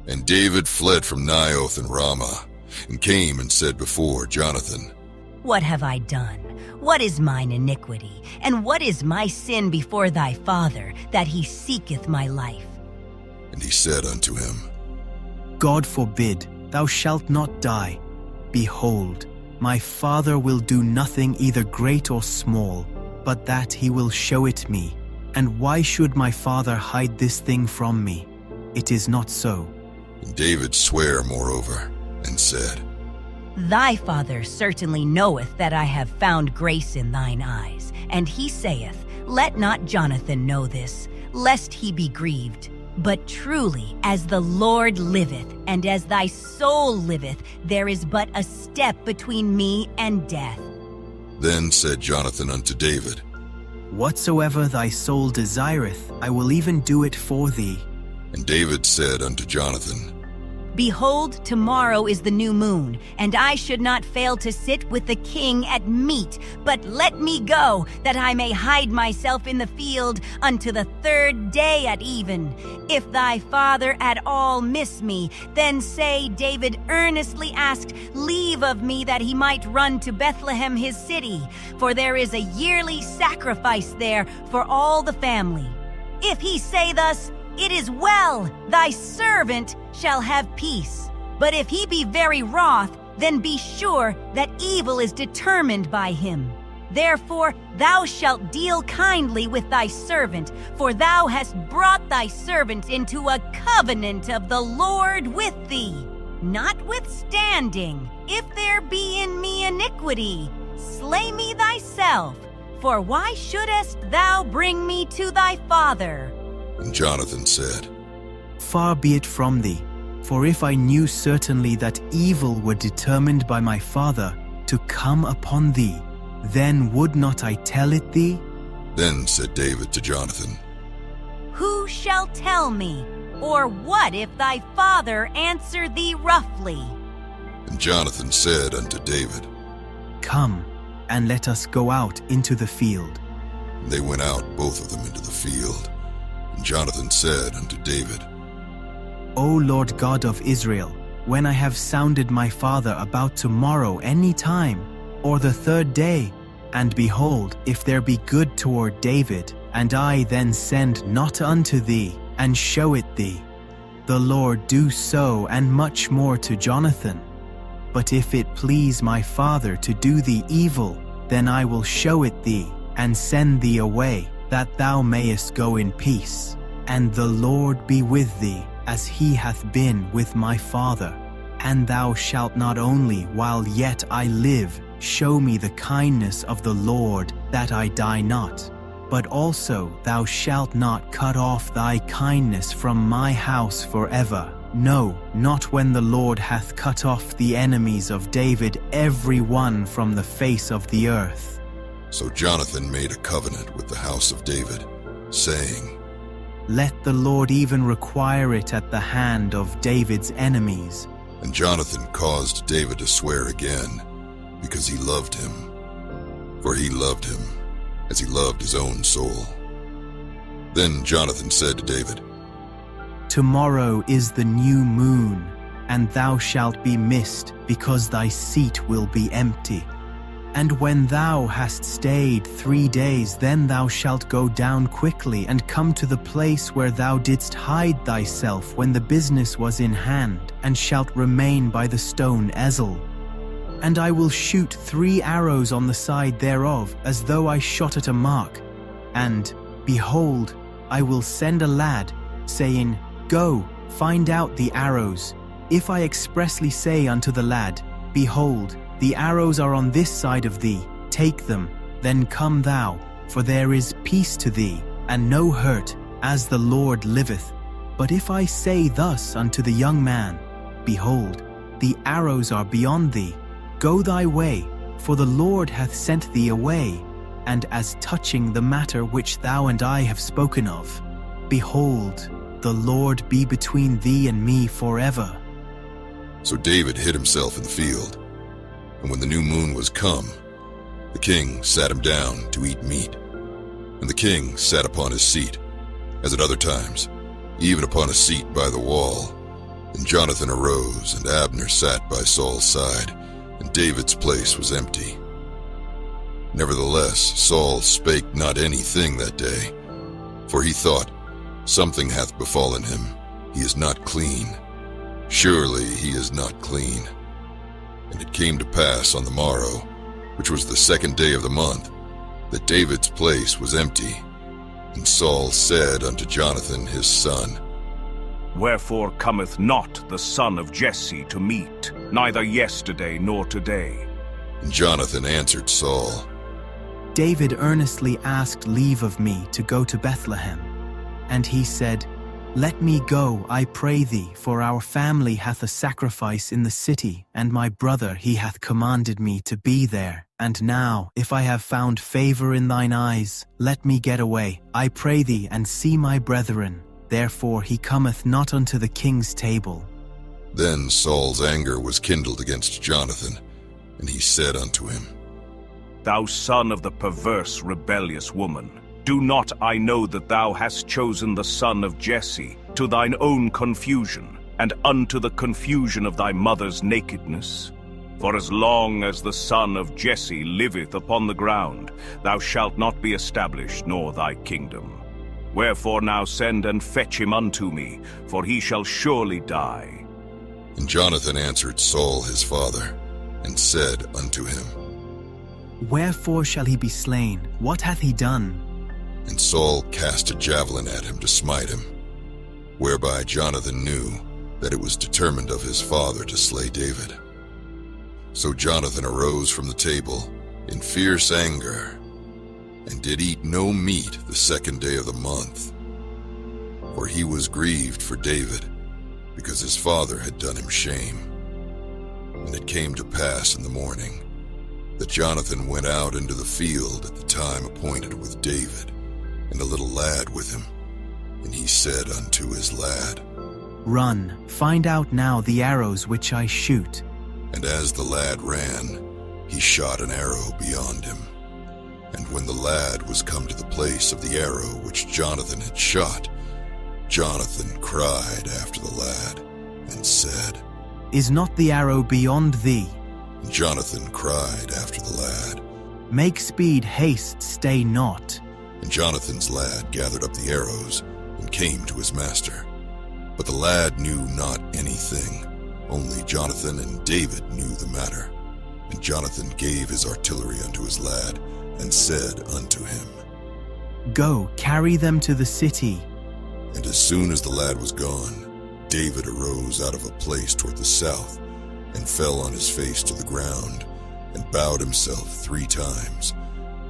And David fled from Naioth and Ramah, and came and said before Jonathan, What have I done? What is mine iniquity? And what is my sin before thy father, that he seeketh my life? And he said unto him, God forbid, thou shalt not die. Behold, my father will do nothing either great or small, but that he will show it me. And why should my father hide this thing from me? It is not so. And David sware moreover, and said, Thy father certainly knoweth that I have found grace in thine eyes. And he saith, Let not Jonathan know this, lest he be grieved. But truly, as the Lord liveth, and as thy soul liveth, there is but a step between me and death. Then said Jonathan unto David, Whatsoever thy soul desireth, I will even do it for thee. And David said unto Jonathan, Behold, tomorrow is the new moon, and I should not fail to sit with the king at meat. But let me go, that I may hide myself in the field unto the 3rd day at even. If thy father at all miss me, then say, David earnestly asked leave of me that he might run to Bethlehem his city, for there is a yearly sacrifice there for all the family. If he say thus, It is well, thy servant shall have peace. But if he be very wroth, then be sure that evil is determined by him. Therefore thou shalt deal kindly with thy servant, for thou hast brought thy servant into a covenant of the Lord with thee. Notwithstanding, if there be in me iniquity, slay me thyself. For why shouldest thou bring me to thy father? And Jonathan said, Far be it from thee, for if I knew certainly that evil were determined by my father to come upon thee, then would not I tell it thee? Then said David to Jonathan, Who shall tell me? Or what if thy father answer thee roughly? And Jonathan said unto David, Come, and let us go out into the field. And they went out both of them into the field. And Jonathan said unto David, O Lord God of Israel, when I have sounded my father about tomorrow any time, or the 3rd day, and behold, if there be good toward David, and I then send not unto thee, and show it thee, the Lord do so and much more to Jonathan. But if it please my father to do thee evil, then I will show it thee, and send thee away, that thou mayest go in peace. And the Lord be with thee, as he hath been with my father. And thou shalt not only, while yet I live, show me the kindness of the Lord, that I die not, but also thou shalt not cut off thy kindness from my house forever. No, not when the Lord hath cut off the enemies of David every one from the face of the earth. So Jonathan made a covenant with the house of David, saying, Let the Lord even require it at the hand of David's enemies. And Jonathan caused David to swear again, because he loved him. For he loved him as he loved his own soul. Then Jonathan said to David, Tomorrow is the new moon, and thou shalt be missed, because thy seat will be empty. And when thou hast stayed 3 days, then thou shalt go down quickly, and come to the place where thou didst hide thyself when the business was in hand, and shalt remain by the stone Ezel. And I will shoot 3 arrows on the side thereof, as though I shot at a mark. And, behold, I will send a lad, saying, Go, find out the arrows. If I expressly say unto the lad, Behold, the arrows are on this side of thee, take them, then come thou, for there is peace to thee, and no hurt, as the Lord liveth. But if I say thus unto the young man, Behold, the arrows are beyond thee, go thy way, for the Lord hath sent thee away. And as touching the matter which thou and I have spoken of, behold, the Lord be between thee and me forever. So David hid himself in the field. And when the new moon was come, the king sat him down to eat meat. And the king sat upon his seat, as at other times, even upon a seat by the wall. And Jonathan arose, and Abner sat by Saul's side, and David's place was empty. Nevertheless, Saul spake not anything that day, for he thought, Something hath befallen him, he is not clean. Surely he is not clean. And it came to pass on the morrow, which was the 2nd day of the month, that David's place was empty. And Saul said unto Jonathan his son, Wherefore cometh not the son of Jesse to meat, neither yesterday nor today? And Jonathan answered Saul, David earnestly asked leave of me to go to Bethlehem. And he said, Let me go, I pray thee, for our family hath a sacrifice in the city, and my brother he hath commanded me to be there. And now, if I have found favor in thine eyes, let me get away, I pray thee, and see my brethren. Therefore he cometh not unto the king's table. Then Saul's anger was kindled against Jonathan, and he said unto him, Thou son of the perverse, rebellious woman, do not I know that thou hast chosen the son of Jesse to thine own confusion, and unto the confusion of thy mother's nakedness? For as long as the son of Jesse liveth upon the ground, thou shalt not be established, nor thy kingdom. Wherefore now send and fetch him unto me, for he shall surely die. And Jonathan answered Saul his father, and said unto him, Wherefore shall he be slain? What hath he done? And Saul cast a javelin at him to smite him, whereby Jonathan knew that it was determined of his father to slay David. So Jonathan arose from the table in fierce anger, and did eat no meat the 2nd day of the month. For he was grieved for David, because his father had done him shame. And it came to pass in the morning that Jonathan went out into the field at the time appointed with David, and a little lad with him. And he said unto his lad, Run, find out now the arrows which I shoot. And as the lad ran, he shot an arrow beyond him. And when the lad was come to the place of the arrow which Jonathan had shot, Jonathan cried after the lad, and said, Is not the arrow beyond thee? And Jonathan cried after the lad, Make speed, haste, stay not. And Jonathan's lad gathered up the arrows, and came to his master. But the lad knew not anything, only Jonathan and David knew the matter. And Jonathan gave his artillery unto his lad, and said unto him, Go, carry them to the city. And as soon as the lad was gone, David arose out of a place toward the south, and fell on his face to the ground, and bowed himself 3 times.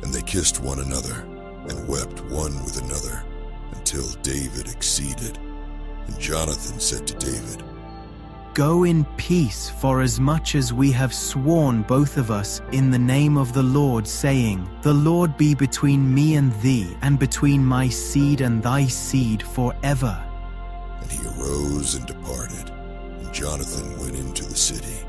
And they kissed one another, and wept one with another, until David exceeded. And Jonathan said to David, Go in peace, for as much as we have sworn both of us in the name of the Lord, saying, The Lord be between me and thee, and between my seed and thy seed forever. And he arose and departed, and Jonathan went into the city.